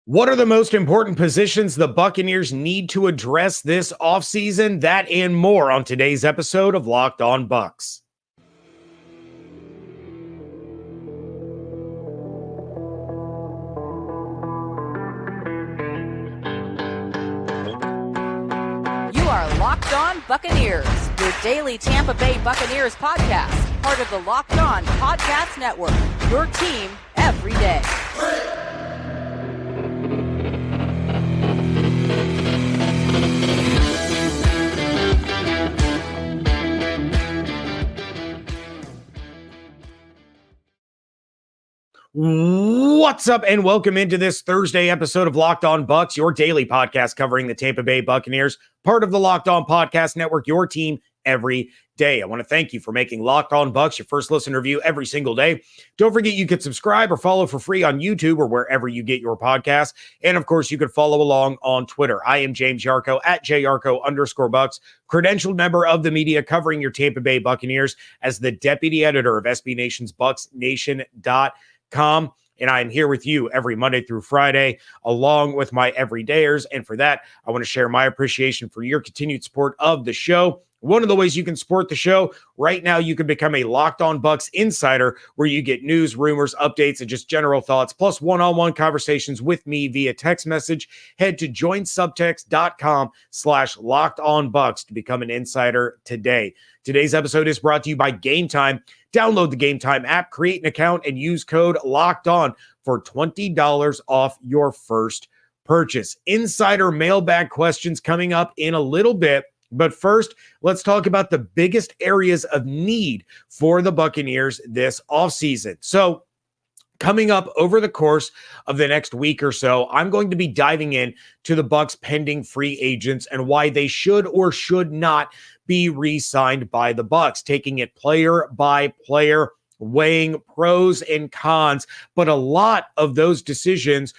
What are the most important positions the Buccaneers need to address this offseason? That and more on today's episode of Locked On Bucs. You are Locked On Buccaneers, your daily Tampa Bay Buccaneers podcast, part of the Locked On Podcast Network, your team every day. What's up, and welcome into this Thursday episode of Locked On Bucs, your daily podcast covering the Tampa Bay Buccaneers, part of the Locked On Podcast Network, your team every day. I want to thank you for making Locked On Bucs your first listen review every single day. Don't forget you can subscribe or follow for free on YouTube or wherever you get your podcasts. And of course, you can follow along on Twitter. I am James Yarcho at JYarcho_Bucs, credentialed member of the media covering your Tampa Bay Buccaneers as the deputy editor of SB Nation's BucsNation.com. And I'm here with you every Monday through Friday, along with my everydayers. And for that, I want to share my appreciation for your continued support of the show. One of the ways you can support the show right now, you can become a Locked On Bucs insider, where you get news, rumors, updates, and just general thoughts, plus one-on-one conversations with me via text message. Head to joinsubtext.com/LockedOnBucs to become an insider today. Today's episode is brought to you by Game Time. Download the Game Time app, create an account, and use code LOCKEDON for $20 off your first purchase. Insider mailbag questions coming up in a little bit. But first, let's talk about the biggest areas of need for the Buccaneers this offseason. So, coming up over the course of the next week or so, I'm going to be diving in to the Bucs' pending free agents and why they should or should not be re-signed by the Bucs, taking it player by player, weighing pros and cons. But a lot of those decisions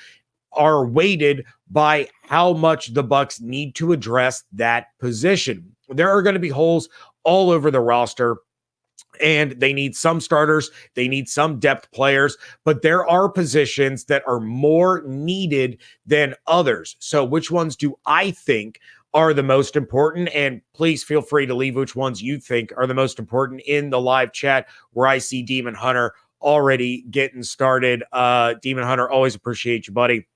are weighted by how much the Bucs need to address that position. There are going to be holes all over the roster, and they need some starters, they need some depth players, but there are positions that are more needed than others. So which ones do I think are the most important? And please feel free to leave which ones you think are the most important in the live chat, where I see Demon Hunter already getting started. Demon Hunter, always appreciate you, buddy.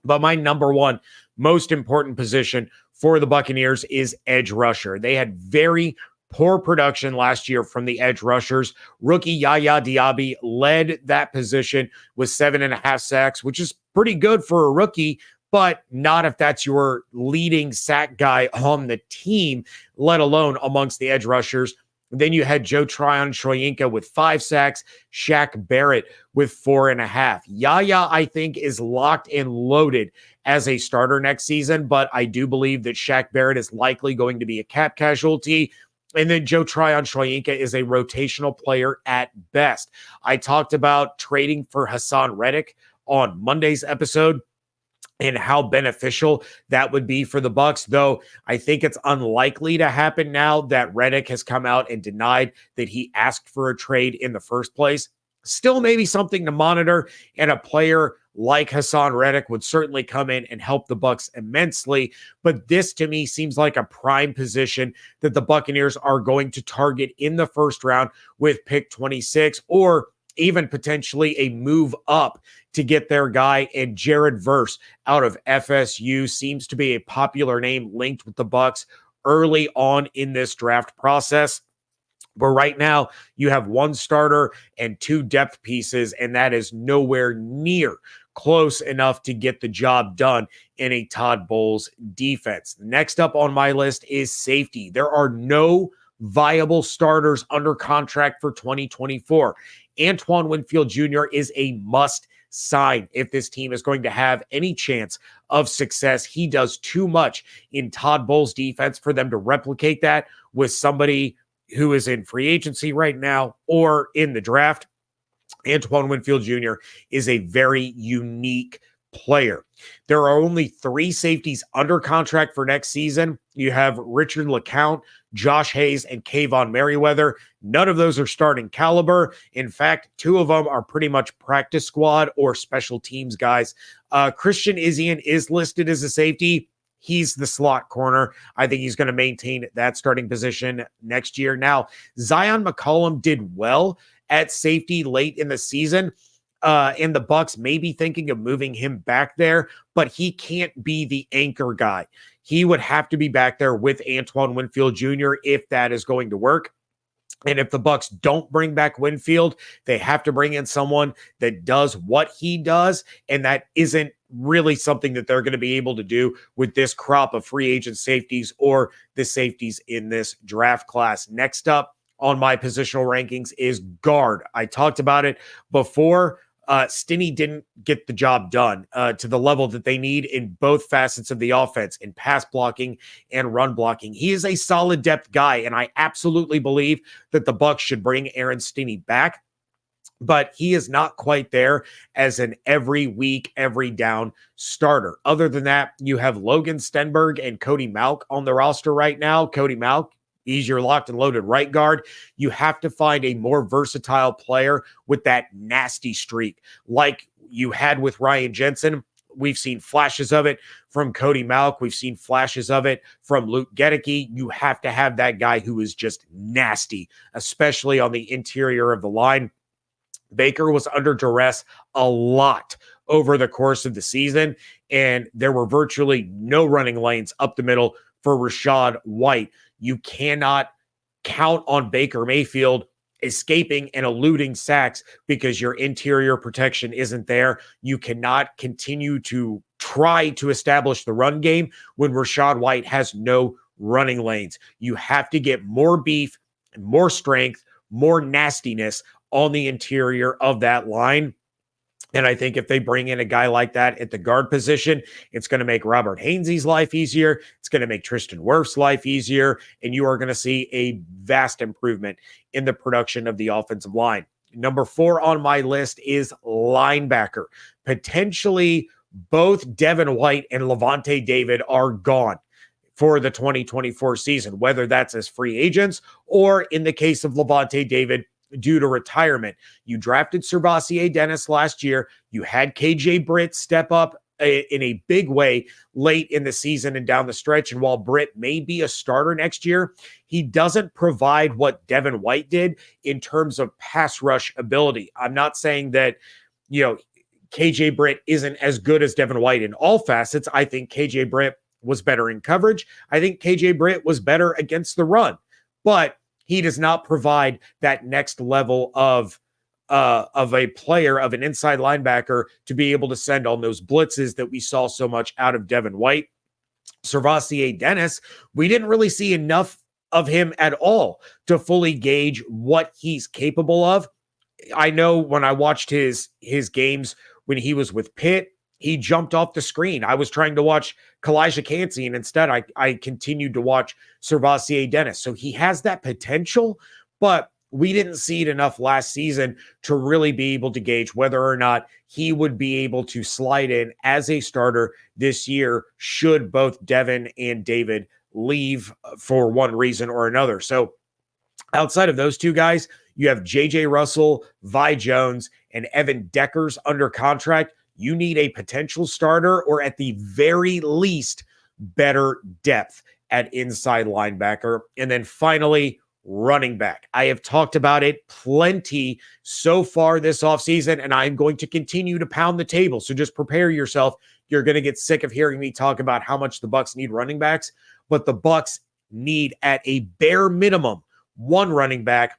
But my number one most important position for the Buccaneers is edge rusher. They had very poor production last year from the edge rushers. Rookie Yaya Diaby led that position with 7.5 sacks, which is pretty good for a rookie, but not if that's your leading sack guy on the team, let alone amongst the edge rushers. Then you had Joe Tryon-Shoyinka with 5 sacks, Shaq Barrett with 4.5. Yaya, I think, is locked and loaded as a starter next season, but I do believe that Shaq Barrett is likely going to be a cap casualty. And then Joe Tryon-Shoyinka is a rotational player at best. I talked about trading for Hassan Reddick on Monday's episode and how beneficial that would be for the Bucs, though I think it's unlikely to happen now that Reddick has come out and denied that he asked for a trade in the first place. Still maybe something to monitor, and a player like Hassan Reddick would certainly come in and help the Bucs immensely. But this, to me, seems like a prime position that the Buccaneers are going to target in the first round with pick 26, or even potentially a move up to get their guy. And Jared Verse out of FSU seems to be a popular name linked with the Bucs early on in this draft process. But right now, you have one starter and 2 depth pieces, and that is nowhere near close enough to get the job done in a Todd Bowles defense. Next up on my list is safety. There are no viable starters under contract for 2024. Antoine Winfield Jr. is a must sign if this team is going to have any chance of success. He does too much in Todd Bowles' defense for them to replicate that with somebody who is in free agency right now or in the draft. Antoine Winfield Jr. is a very unique player. There are only 3 safeties under contract for next season. You have Richard LeCounte, Josh Hayes and Kayvon Merriweather. None of those are starting caliber. In fact, two of them are pretty much practice squad or special teams guys. Christian Izien is listed as a safety. He's the slot corner. I think he's going to maintain that starting position next year. Now, Zion McCollum did well at safety late in the season. And the Bucs may be thinking of moving him back there, but he can't be the anchor guy. He would have to be back there with Antoine Winfield Jr. if that is going to work. And if the Bucs don't bring back Winfield, they have to bring in someone that does what he does, and that isn't really something that they're going to be able to do with this crop of free agent safeties or the safeties in this draft class. Next up on my positional rankings is guard. I talked about it before. Stinney didn't get the job done to the level that they need in both facets of the offense, in pass blocking and run blocking. He is a solid depth guy, and I absolutely believe that the Bucs should bring Aaron Stinney back, but he is not quite there as an every week, every down starter. Other than that, you have Logan Stenberg and Cody Mauch on the roster right now. Cody Mauch, he's your locked and loaded right guard. You have to find a more versatile player with that nasty streak like you had with Ryan Jensen. We've seen flashes of it from Cody Mauch. We've seen flashes of it from Luke Gedeke. You have to have that guy who is just nasty, especially on the interior of the line. Baker was under duress a lot over the course of the season, and there were virtually no running lanes up the middle for Rachaad White. You cannot count on Baker Mayfield escaping and eluding sacks because your interior protection isn't there. You cannot continue to try to establish the run game when Rachaad White has no running lanes. You have to get more beef, more strength, more nastiness on the interior of that line. And I think if they bring in a guy like that at the guard position, it's going to make Robert Hainsey's life easier. It's going to make Tristan Wirfs' life easier. And you are going to see a vast improvement in the production of the offensive line. Number 4 on my list is linebacker. Potentially both Devin White and Lavonte David are gone for the 2024 season, whether that's as free agents or in the case of Lavonte David, due to retirement. You drafted Servassier Dennis last year. You had KJ Britt step up in a big way late in the season and down the stretch. And while Britt may be a starter next year, he doesn't provide what Devin White did in terms of pass rush ability. I'm not saying that, KJ Britt isn't as good as Devin White in all facets. I think KJ Britt was better in coverage. I think KJ Britt was better against the run, but he does not provide that next level of a player, of an inside linebacker to be able to send on those blitzes that we saw so much out of Devin White. Servassier Dennis, we didn't really see enough of him at all to fully gauge what he's capable of. I know when I watched his games when he was with Pitt, he jumped off the screen. I was trying to watch Kalijah Cansey, and instead I continued to watch Servassier Dennis. So he has that potential, but we didn't see it enough last season to really be able to gauge whether or not he would be able to slide in as a starter this year should both Devin and David leave for one reason or another. So outside of those two guys, you have J.J. Russell, Vi Jones, and Evan Deckers under contract. You need a potential starter or at the very least better depth at inside linebacker. And then finally, running back. I have talked about it plenty so far this offseason, and I'm going to continue to pound the table. So just prepare yourself. You're going to get sick of hearing me talk about how much the Bucs need running backs, but the Bucs need at a bare minimum one running back,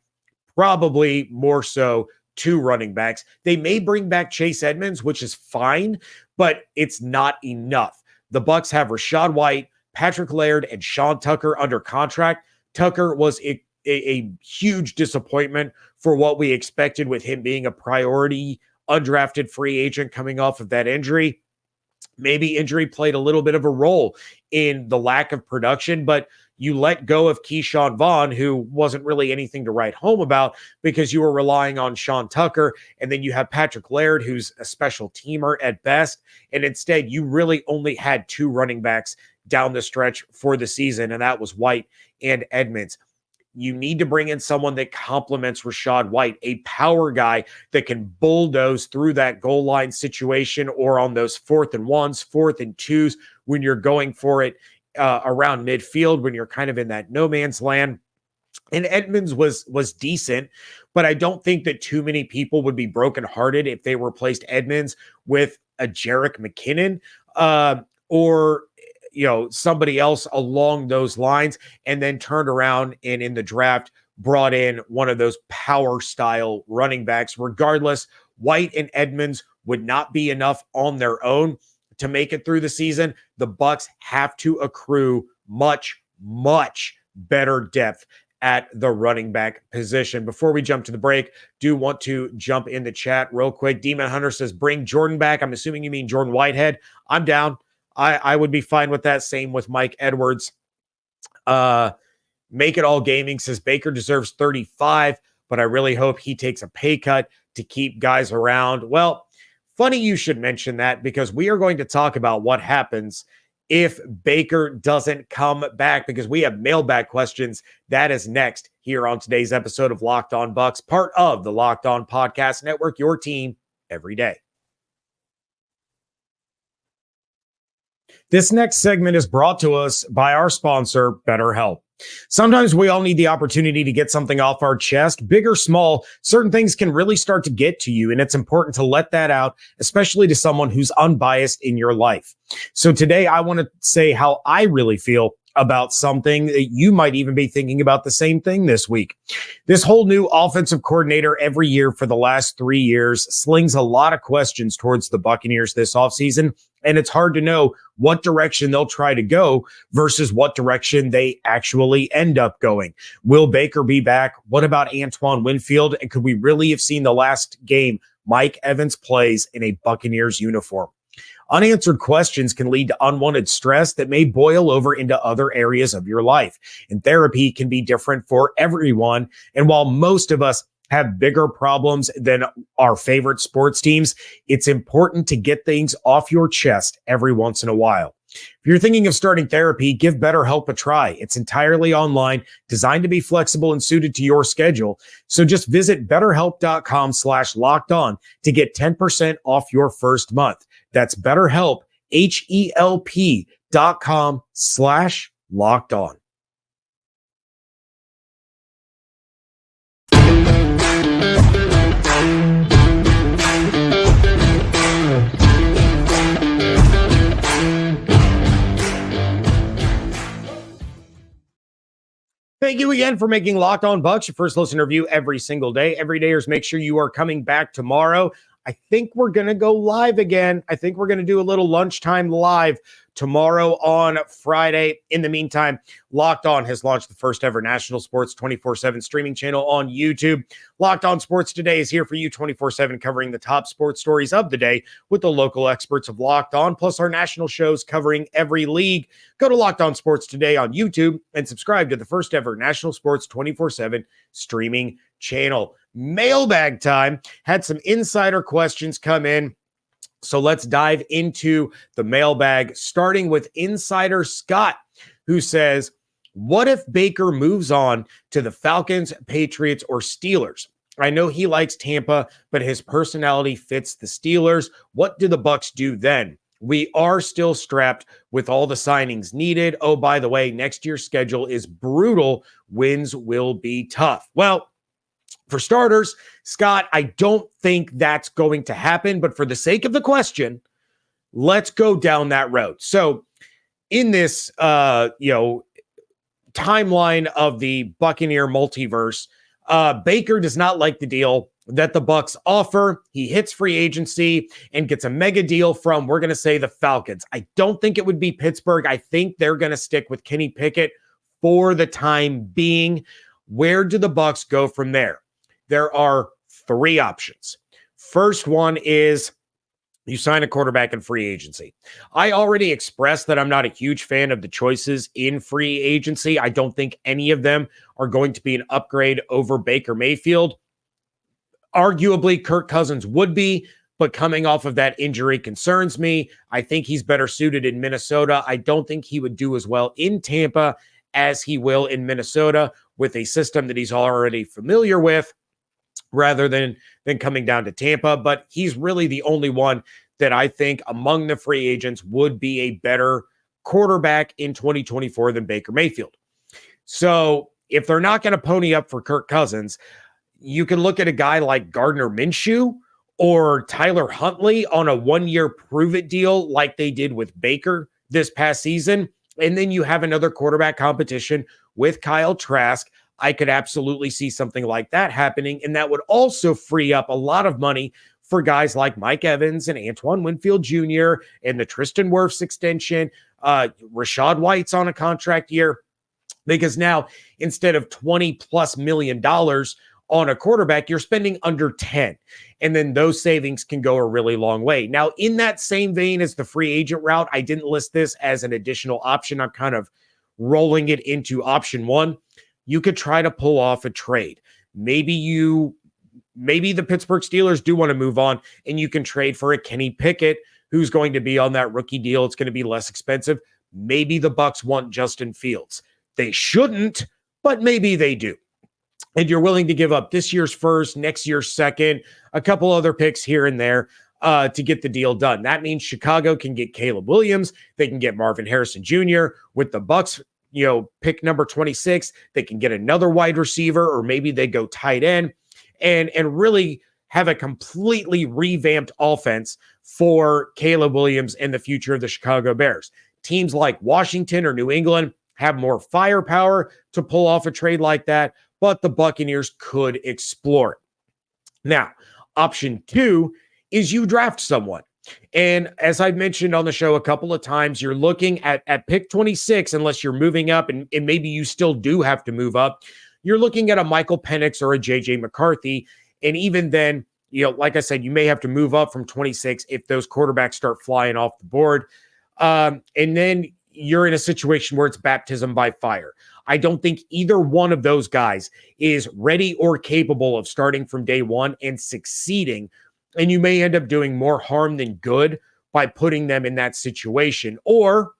probably more so 2 running backs. They may bring back Chase Edmonds, which is fine, but it's not enough. The Bucs have Rachaad White, Patrick Laird, and Sean Tucker under contract. Tucker was a huge disappointment for what we expected with him being a priority undrafted free agent coming off of that injury. Maybe injury played a little bit of a role in the lack of production, but you let go of Keyshawn Vaughn, who wasn't really anything to write home about because you were relying on Sean Tucker. And then you have Patrick Laird, who's a special teamer at best. And instead, you really only had 2 running backs down the stretch for the season, and that was White and Edmonds. You need to bring in someone that complements Rachaad White, a power guy that can bulldoze through that goal line situation or on those 4th and 1s, 4th and 2s when you're going for it around midfield, when you're kind of in that no man's land. And Edmonds was decent, but I don't think that too many people would be brokenhearted if they replaced Edmonds with a Jerick McKinnon or somebody else along those lines, and then turned around and in the draft brought in one of those power style running backs. Regardless, White and Edmonds would not be enough on their own to make it through the season. The Bucs have to accrue much, much better depth at the running back position. Before we jump to the break, do want to jump in the chat real quick. Demon Hunter says, bring Jordan back. I'm assuming you mean Jordan Whitehead. I'm down. I would be fine with that. Same with Mike Edwards. Make It All Gaming says Baker deserves 35, but I really hope he takes a pay cut to keep guys around. Well, funny you should mention that, because we are going to talk about what happens if Baker doesn't come back, because we have mailbag questions. That is next here on today's episode of Locked On Bucs, part of the Locked On Podcast Network, your team every day. This next segment is brought to us by our sponsor, BetterHelp. Sometimes we all need the opportunity to get something off our chest, big or small. Certain things can really start to get to you, and it's important to let that out, especially to someone who's unbiased in your life. So today I want to say how I really feel about something that you might even be thinking about the same thing this week. This whole new offensive coordinator every year for the last 3 years slings a lot of questions towards the Buccaneers this offseason, and it's hard to know what direction they'll try to go versus what direction they actually end up going. Will Baker be back? What about Antoine Winfield? And could we really have seen the last game Mike Evans plays in a Buccaneers uniform? Unanswered questions can lead to unwanted stress that may boil over into other areas of your life. And therapy can be different for everyone. And while most of us have bigger problems than our favorite sports teams, it's important to get things off your chest every once in a while. If you're thinking of starting therapy, give BetterHelp a try. It's entirely online, designed to be flexible and suited to your schedule. So just visit betterhelp.com/lockedon to get 10% off your first month. That's BetterHelp, HELP.com/lockedon. Thank you again for making Locked On Bucs your first listen review every single day. Everydayers, make sure you are coming back tomorrow. I think we're going to go live again. I think we're going to do a little lunchtime live tomorrow on Friday. In the meantime, Locked On has launched the first ever national sports 24/7 streaming channel on YouTube. Locked On Sports Today is here for you 24/7, covering the top sports stories of the day with the local experts of Locked On, plus our national shows covering every league. Go to Locked On Sports Today on YouTube and subscribe to the first ever national sports 24/7 streaming channel. Mailbag time. Had some insider questions come in, so let's dive into the mailbag, starting with Insider Scott, who says, what if Baker moves on to the Falcons, Patriots, or Steelers? I know he likes Tampa, but his personality fits the Steelers. What do the Bucs do then? We are still strapped with all the signings needed. Oh, by the way, next year's schedule is brutal. Wins will be tough. Well, for starters, Scott, I don't think that's going to happen, but for the sake of the question, let's go down that road. So in this, timeline of the Buccaneer multiverse, Baker does not like the deal that the Bucs offer. He hits free agency and gets a mega deal from, we're going to say, the Falcons. I don't think it would be Pittsburgh. I think they're going to stick with Kenny Pickett for the time being. Where do the Bucs go from there? There are three options. First one is you sign a quarterback in free agency. I already expressed that I'm not a huge fan of the choices in free agency. I don't think any of them are going to be an upgrade over Baker Mayfield. Arguably, Kirk Cousins would be, but coming off of that injury concerns me. I think he's better suited in Minnesota. I don't think he would do as well in Tampa as he will in Minnesota with a system that he's already familiar with rather than coming down to Tampa. But he's really the only one that I think among the free agents would be a better quarterback in 2024 than Baker Mayfield. So if they're not going to pony up for Kirk Cousins, you can look at a guy like Gardner Minshew or Tyler Huntley on a one-year prove-it deal like they did with Baker this past season. And then you have another quarterback competition with Kyle Trask. I could absolutely see something like that happening. And that would also free up a lot of money for guys like Mike Evans and Antoine Winfield Jr. and the Tristan Wirfs extension. Rashad White's on a contract year, because now instead of $20+ million on a quarterback, you're spending under 10. And then those savings can go a really long way. Now, in that same vein as the free agent route, I didn't list this as an additional option. I'm kind of rolling it into option one. You could try to pull off a trade. Maybe the Pittsburgh Steelers do want to move on and you can trade for a Kenny Pickett who's going to be on that rookie deal. It's going to be less expensive. Maybe the Bucs want Justin Fields. They shouldn't, but maybe they do. And you're willing to give up this year's first, next year's second, a couple other picks here and there to get the deal done. That means Chicago can get Caleb Williams. They can get Marvin Harrison Jr. With the Bucs, pick number 26. They can get another wide receiver, or maybe they go tight end and really have a completely revamped offense for Caleb Williams and the future of the Chicago Bears. Teams like Washington or New England have more firepower to pull off a trade like that, but the Buccaneers could explore it. Now, option two is you draft someone. And as I've mentioned on the show a couple of times, you're looking at pick 26, unless you're moving up, and maybe you still do have to move up. You're looking at a Michael Penix or a JJ McCarthy. And even then, like I said, you may have to move up from 26 if those quarterbacks start flying off the board. And then you're in a situation where it's baptism by fire. I don't think either one of those guys is ready or capable of starting from day one and succeeding. And you may end up doing more harm than good by putting them in that situation. Or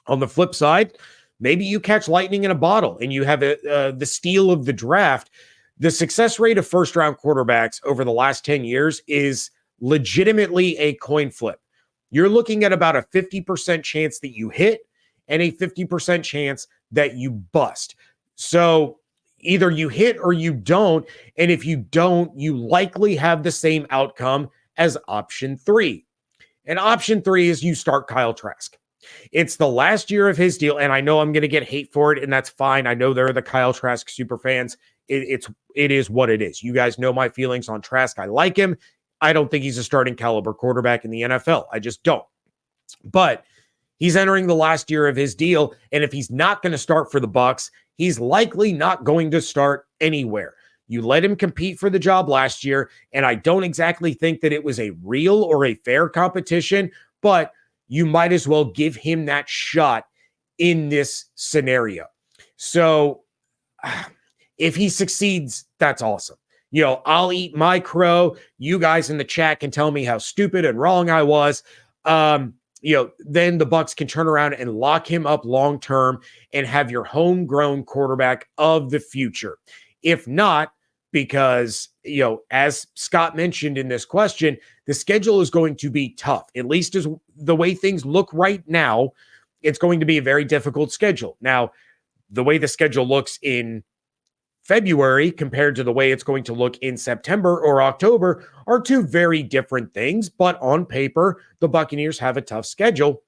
on the flip side, maybe you catch lightning in a bottle and you have the steal of the draft. The success rate of first-round quarterbacks over the last 10 years is legitimately a coin flip. You're looking at about a 50% chance that you hit and a 50% chance that you bust. So either you hit or you don't. And if you don't, you likely have the same outcome as option three. And option three is you start Kyle Trask. It's the last year of his deal. And I know I'm going to get hate for it, and that's fine. I know there are the Kyle Trask super fans. It is what it is. You guys know my feelings on Trask. I like him. I don't think he's a starting caliber quarterback in the NFL. I just don't. But he's entering the last year of his deal, and if he's not going to start for the Bucs, he's likely not going to start anywhere. You let him compete for the job last year, and I don't exactly think that it was a real or a fair competition, but you might as well give him that shot in this scenario. So if he succeeds, that's awesome. I'll eat my crow. You guys in the chat can tell me how stupid and wrong I was. Then the Bucs can turn around and lock him up long-term and have your homegrown quarterback of the future. If not, because, as Scott mentioned in this question, the schedule is going to be tough. At least as the way things look right now, it's going to be a very difficult schedule. Now, the way the schedule looks in February compared to the way it's going to look in September or October are two very different things, but on paper, the Buccaneers have a tough schedule.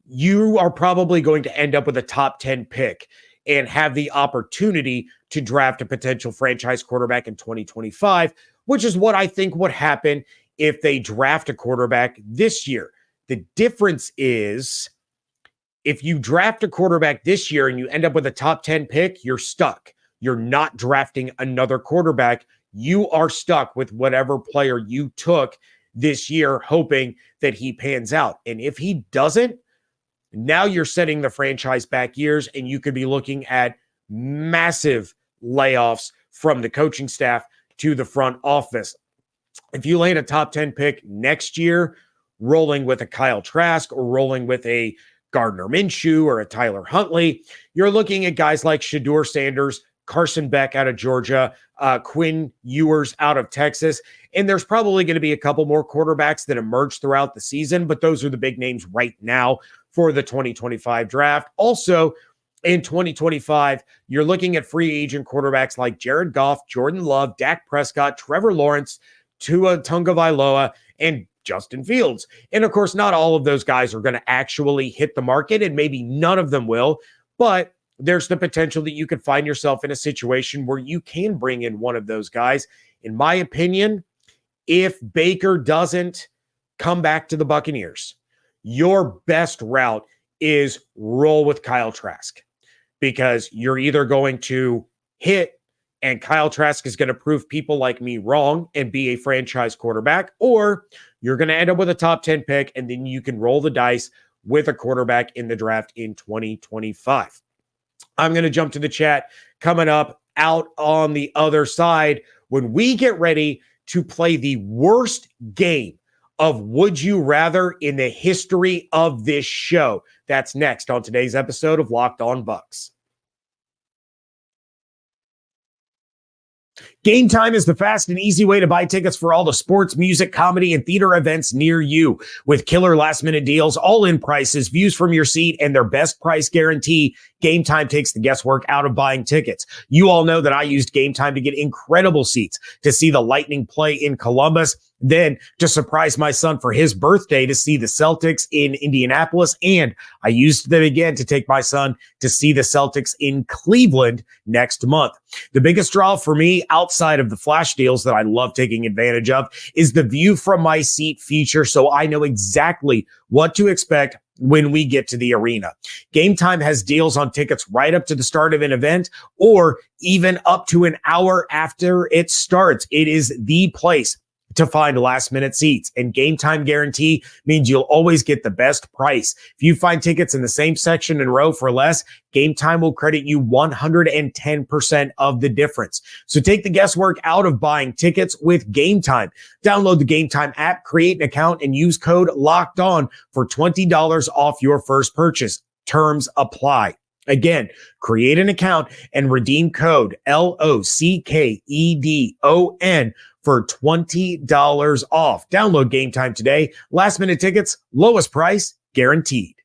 You are probably going to end up with a top 10 pick and have the opportunity to draft a potential franchise quarterback in 2025, which is what I think would happen if they draft a quarterback this year. The difference is, if you draft a quarterback this year and you end up with a top 10 pick, you're stuck. You're not drafting another quarterback. You are stuck with whatever player you took this year, hoping that he pans out. And if he doesn't, now you're setting the franchise back years, and you could be looking at massive layoffs from the coaching staff to the front office. if you land a top 10 pick next year, rolling with a Kyle Trask or rolling with a Gardner Minshew or a Tyler Huntley, you're looking at guys like Shedeur Sanders, Carson Beck out of Georgia, Quinn Ewers out of Texas. And there's probably going to be a couple more quarterbacks that emerge throughout the season, but those are the big names right now for the 2025 draft. Also, in 2025, you're looking at free agent quarterbacks like Jared Goff, Jordan Love, Dak Prescott, Trevor Lawrence, Tua Tagovailoa, and Justin Fields. And of course, not all of those guys are going to actually hit the market, and maybe none of them will, but there's the potential that you could find yourself in a situation where you can bring in one of those guys. In my opinion, if Baker doesn't come back to the Buccaneers, your best route is roll with Kyle Trask, because you're either going to hit and Kyle Trask is going to prove people like me wrong and be a franchise quarterback, or you're going to end up with a top 10 pick and then you can roll the dice with a quarterback in the draft in 2025. I'm going to jump to the chat coming up out on the other side when we get ready to play the worst game of Would You Rather in the history of this show. That's next on today's episode of Locked On Bucs. Game Time is the fast and easy way to buy tickets for all the sports, music, comedy, and theater events near you. With killer last-minute deals, all-in prices, views from your seat, and their best price guarantee, Game Time takes the guesswork out of buying tickets. You all know that I used Game Time to get incredible seats to see the Lightning play in Columbus, then to surprise my son for his birthday to see the Celtics in Indianapolis, and I used them again to take my son to see the Celtics in Cleveland next month. The biggest draw for me outside of the flash deals that I love taking advantage of is the view from my seat feature, so I know exactly what to expect when we get to the arena. Game Time has deals on tickets right up to the start of an event or even up to an hour after it starts. It is the place to find last minute seats, and Game Time guarantee means you'll always get the best price. If you find tickets in the same section and row for less, Game Time will credit you 110% of the difference. So take the guesswork out of buying tickets with Game Time. Download the Game Time app, create an account, and use code Locked On for $20 off your first purchase. Terms apply. Again, create an account and redeem code LOCKEDON for $20 off. Download Game Time today. Last minute tickets, lowest price guaranteed.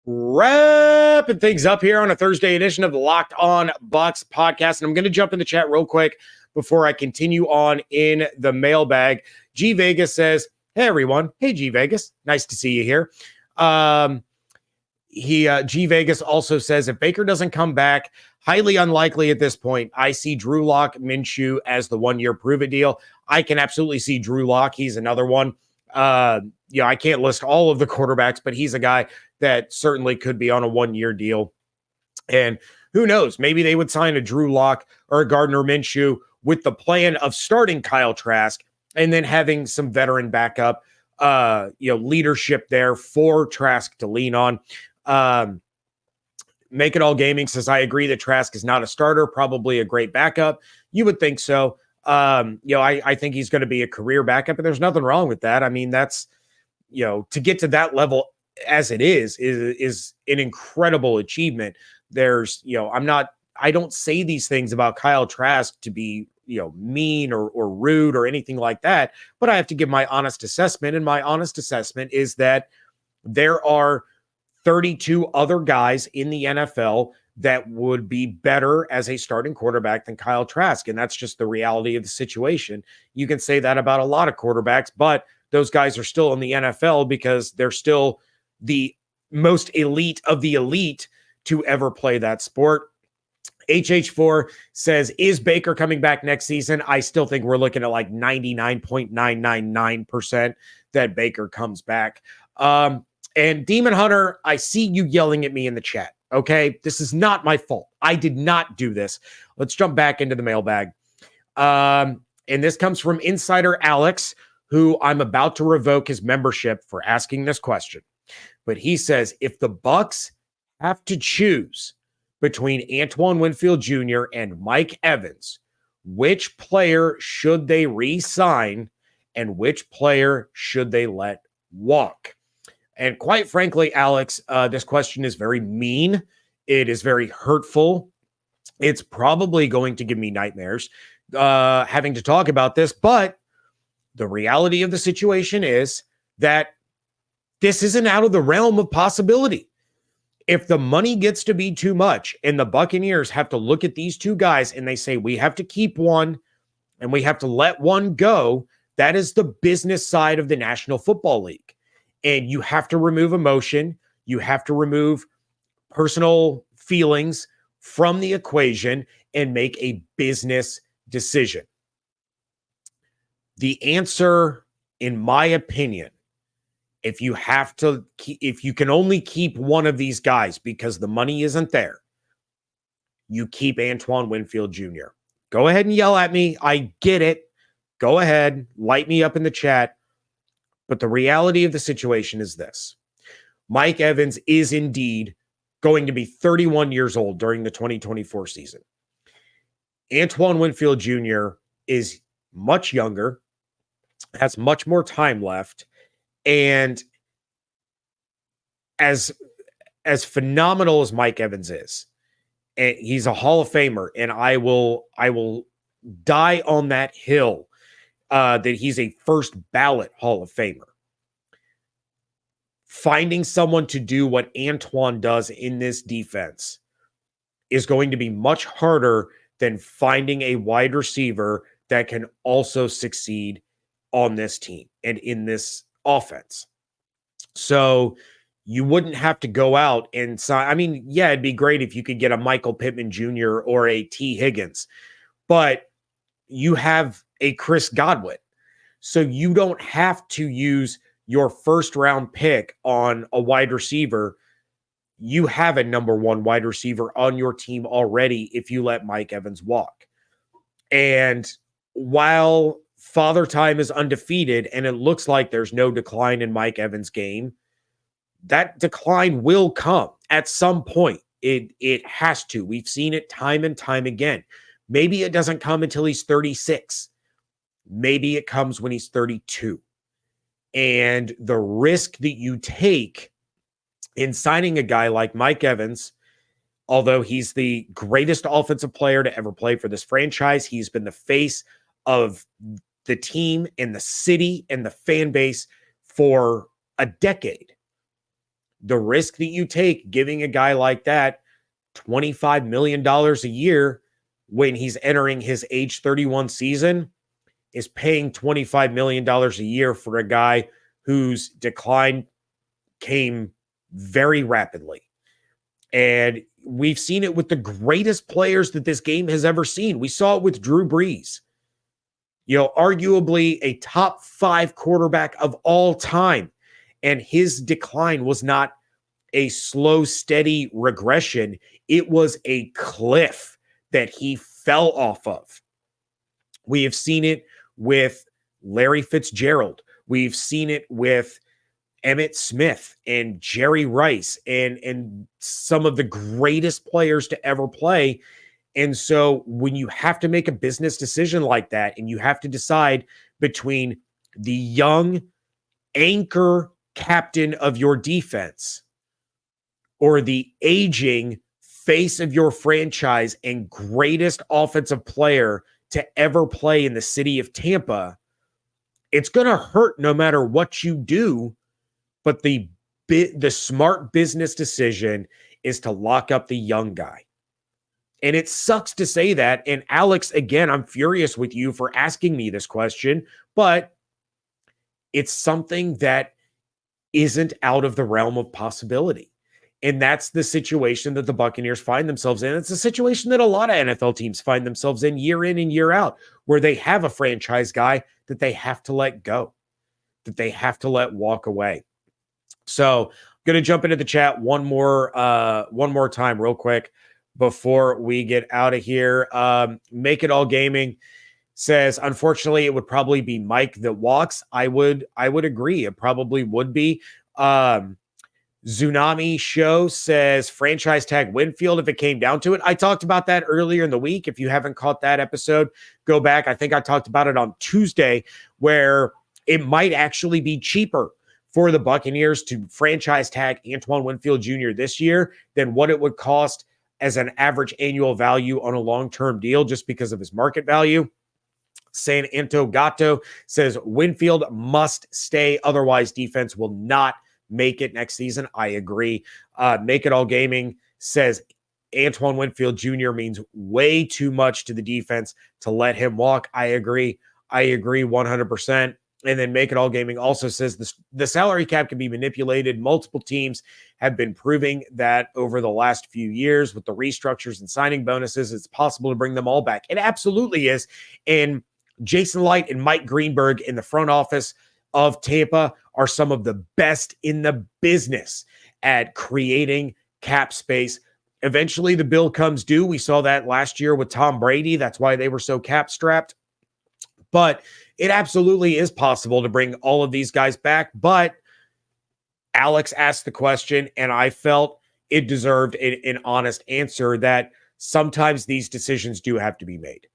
Wrapping things up here on a Thursday edition of the Locked On Bucs podcast. And I'm going to jump in the chat real quick before I continue on in the mailbag. G Vegas says, hey, everyone. Hey, G Vegas. Nice to see you here. G Vegas also says, if Baker doesn't come back, highly unlikely at this point. I see Drew Lock, Minshew as the 1-year prove-it deal. I can absolutely see Drew Lock. He's another one. I can't list all of the quarterbacks, but he's a guy that certainly could be on a 1-year deal. And who knows, maybe they would sign a Drew Lock or a Gardner Minshew with the plan of starting Kyle Trask and then having some veteran backup, leadership there for Trask to lean on. Make It All Gaming says, I agree that Trask is not a starter, probably a great backup. You would think so. I think he's going to be a career backup, and there's nothing wrong with that. I mean, that's, to get to that level as it is an incredible achievement. There's, I don't say these things about Kyle Trask to be, mean or rude or anything like that, but I have to give my honest assessment. And my honest assessment is that there are 32 other guys in the NFL that would be better as a starting quarterback than Kyle Trask. And that's just the reality of the situation. You can say that about a lot of quarterbacks, but those guys are still in the NFL because they're still the most elite of the elite to ever play that sport. HH4 says, is Baker coming back next season? I still think we're looking at like 99.999% that Baker comes back. And Demon Hunter, I see you yelling at me in the chat. Okay, this is not my fault. I did not do this. Let's jump back into the mailbag. And this comes from insider Alex, who I'm about to revoke his membership for asking this question. But he says, if the Bucs have to choose between Antoine Winfield Jr. and Mike Evans, which player should they re-sign and which player should they let walk? And quite frankly, Alex, this question is very mean. It is very hurtful. It's probably going to give me nightmares having to talk about this. But the reality of the situation is that this isn't out of the realm of possibility. If the money gets to be too much and the Buccaneers have to look at these two guys and they say, we have to keep one and we have to let one go, that is the business side of the National Football League. And you have to remove emotion. You have to remove personal feelings from the equation and make a business decision. The answer, in my opinion, if you can only keep one of these guys because the money isn't there, you keep Antoine Winfield Jr. Go ahead and yell at me. I get it. Go ahead, light me up in the chat. But the reality of the situation is this. Mike Evans is indeed going to be 31 years old during the 2024 season. Antoine Winfield Jr. is much younger, has much more time left, and as phenomenal as Mike Evans is, and he's a Hall of Famer, and I will die on that hill that he's a first ballot Hall of Famer. Finding someone to do what Antoine does in this defense is going to be much harder than finding a wide receiver that can also succeed on this team and in this offense. So you wouldn't have to go out and sign. I mean, yeah, it'd be great if you could get a Michael Pittman Jr. or a T. Higgins, but you have a Chris Godwin. So you don't have to use your first round pick on a wide receiver. You have a number one wide receiver on your team already if you let Mike Evans walk. And while Father Time is undefeated and it looks like there's no decline in Mike Evans' game, that decline will come at some point. It has to. We've seen it time and time again. Maybe it doesn't come until he's 36. Maybe it comes when he's 32. And the risk that you take in signing a guy like Mike Evans, although he's the greatest offensive player to ever play for this franchise, he's been the face of the team and the city and the fan base for a decade. The risk that you take giving a guy like that $25 million a year when he's entering his age 31 season is paying $25 million a year for a guy whose decline came very rapidly. And we've seen it with the greatest players that this game has ever seen. We saw it with Drew Brees, arguably a top 5 quarterback of all time. And his decline was not a slow, steady regression. It was a cliff that he fell off of. We have seen it with Larry Fitzgerald. We've seen it with Emmitt Smith and Jerry Rice and some of the greatest players to ever play. And so when you have to make a business decision like that, and you have to decide between the young anchor captain of your defense or the aging face of your franchise and greatest offensive player to ever play in the city of Tampa, it's going to hurt no matter what you do. But the smart business decision is to lock up the young guy. And it sucks to say that. And Alex, again, I'm furious with you for asking me this question, but it's something that isn't out of the realm of possibility. And that's the situation that the Buccaneers find themselves in. It's a situation that a lot of NFL teams find themselves in and year out, where they have a franchise guy that they have to let go, that they have to let walk away. So I'm going to jump into the chat one more time real quick before we get out of here. Make It All Gaming. says, unfortunately, it would probably be Mike that walks. I would agree. It probably would be. Tsunami Show says franchise tag Winfield if it came down to it. I talked about that earlier in the week. If you haven't caught that episode, go back. I think I talked about it on Tuesday, where it might actually be cheaper for the Buccaneers to franchise tag Antoine Winfield Jr. this year than what it would cost as an average annual value on a long-term deal just because of his market value. San Anto Gato says Winfield must stay, otherwise defense will not make it next season. I agree. Make It All Gaming says Antoine Winfield Jr. means way too much to the defense to let him walk. I agree 100%. And then Make It All Gaming also says the salary cap can be manipulated. Multiple teams have been proving that over the last few years with the restructures and signing bonuses. It's possible to bring them all back. It absolutely is. And Jason Light and Mike Greenberg in the front office of Tampa are some of the best in the business at creating cap space. Eventually, the bill comes due. We saw that last year with Tom Brady. That's why they were so cap strapped. But it absolutely is possible to bring all of these guys back. But Alex asked the question, and I felt it deserved an honest answer that sometimes these decisions do have to be made.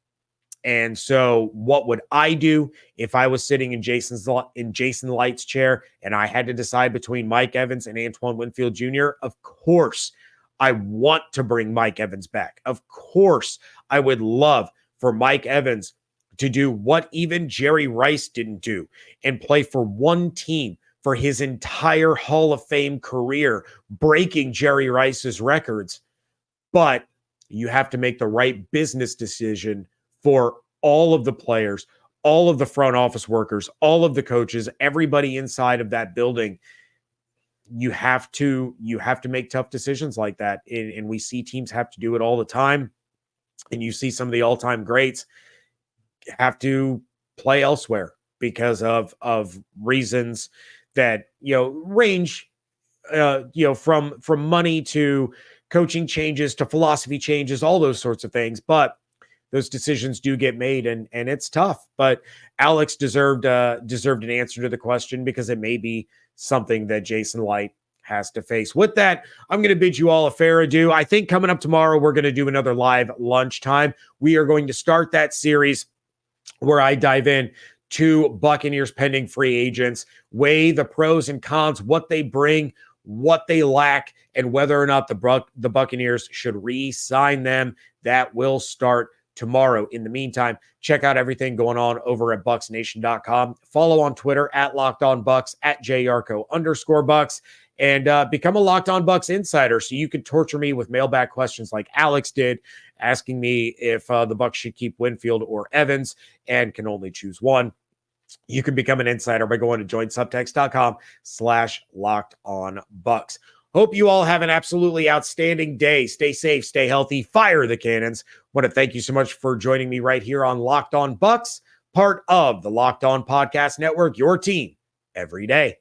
And so what would I do if I was sitting in Jason Light's chair and I had to decide between Mike Evans and Antoine Winfield Jr.? Of course, I want to bring Mike Evans back. Of course, I would love for Mike Evans to do what even Jerry Rice didn't do and play for one team for his entire Hall of Fame career, breaking Jerry Rice's records. But you have to make the right business decision for all of the players, all of the front office workers, all of the coaches, everybody inside of that building. You have to make tough decisions like that. And we see teams have to do it all the time. And you see some of the all-time greats have to play elsewhere because of reasons that, range, from money to coaching changes to philosophy changes, all those sorts of things. But those decisions do get made, and it's tough. But Alex deserved an answer to the question because it may be something that Jason Light has to face. With that, I'm going to bid you all a fair adieu. I think coming up tomorrow, we're going to do another live lunchtime. We are going to start that series where I dive in to Buccaneers pending free agents, weigh the pros and cons, what they bring, what they lack, and whether or not the Buccaneers should re-sign them. That will start tomorrow. In the meantime, check out everything going on over at BucsNation.com. Follow on Twitter at Locked On Bucs, at @JYarcho_Bucs, and become a Locked On Bucs insider so you can torture me with mailbag questions like Alex did, asking me if the Bucs should keep Winfield or Evans and can only choose one. You can become an insider by going to joinsubtext.com/LockedOnBucs. Hope you all have an absolutely outstanding day. Stay safe, stay healthy, fire the cannons. Want to thank you so much for joining me right here on Locked On Bucs, part of the Locked On Podcast Network, your team every day.